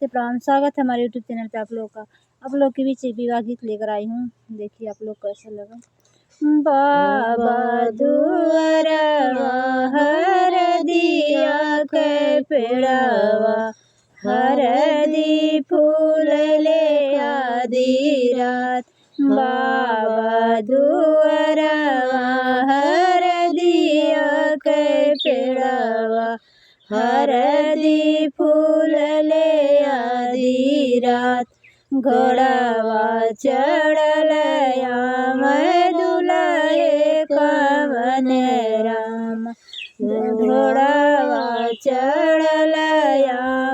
नमस्ते प्रणाम, स्वागत है हमारे यूट्यूब चैनल पे आप लोग का। आप लोग के बीच विवाह गीत लेकर आई हूँ, देखिए आप लोग कैसा लगा। बाबा दुआरवा हरदिया के पेड़वा, हरदी फूल ले आधी रात। बाबा दुआरवा हरदिया के पेड़वा, हरदी फूल ले आधी रात। घोड़ावा चढ़ल मैं दुल्हे कवन राम, घोड़ावा चढ़ल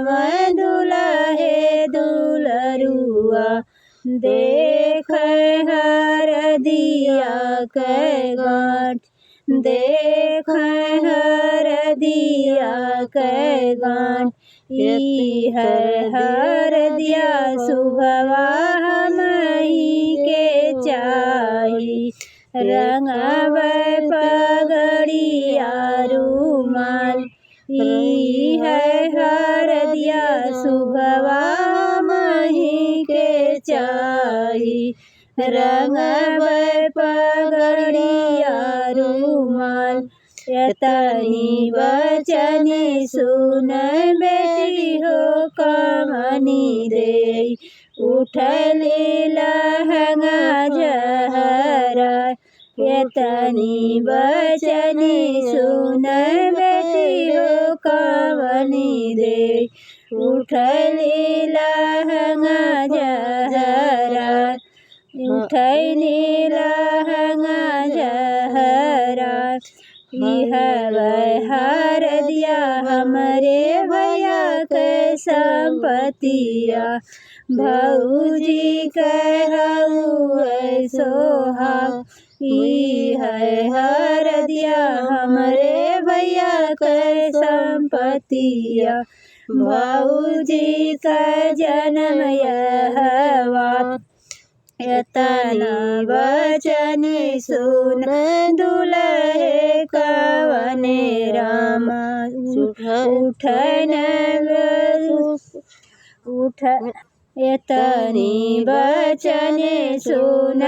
मैं दुल्हे दुलरुआ। देख हरदिया के गाँठ, देख हरदिया के गाँठ। ई है हरदिया सुभवा हमही के चाही, रंगबै पगड़िया रुमाल। ई है हरदिया सुभवा हमही के चाही, रंगबै पगड़िया रुमाल। एतनी बचनी सुन बेटी हो कमनी दे, उठली लहंगा जहरा। एतनी बचनी सुन बेटी हो कमनी दे, उठली लहंगा जहरा, उठनी लहंगा जहरा। हरदिया हमरे भैया के संपतिया, भौजी कहू सोहाग। ई है हरदिया हमरे भैया के संपतिया, भौजी का जन्म यहवा। एतना बचनी सुन दुल्हे कवन राम, उठ एतनी बचनी सुन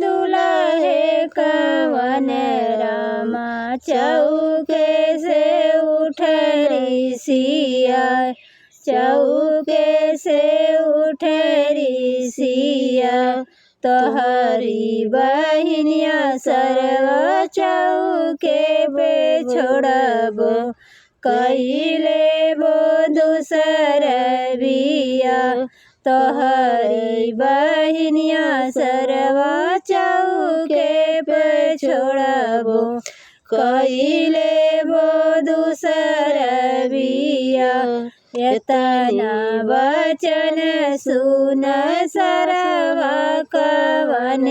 दुल्हे कवन राम। चौके से उठरी सिया, चौके से उठरी सिया। तोहरी बहिनिया सरवा चौके पे छोड़बो, कइले बो दूसर बिया। तोहरी बहिनिया सरवा चौके पे छोड़बो, कइले बो दूसर बिया। एतना बचन सुन सरवा कवन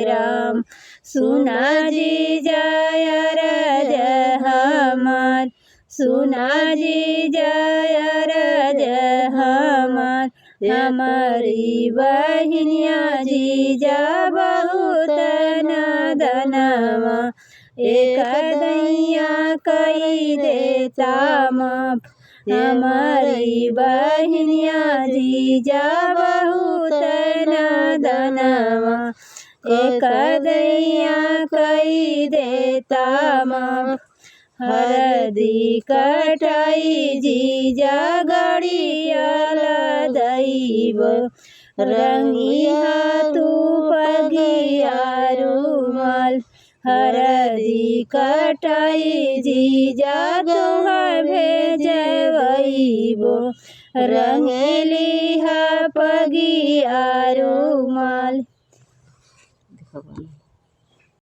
राम, सुना जी जयरज हमार, सुना जी जयरज हमार। हमारी बहिनिया जीजा बहुत नदनवा, एक दैया कई देता माफ। हमारी बहिनिया जीजा बहुत नदनवा, एक दैया कई देता माफ। हरदी कटाई जीजा गड़िया लदैब, रंगिया तू पगिया रुमाल। हरदी कटाई जीजा तुहाँ भेजबो, रंगली पगिया रुमाल।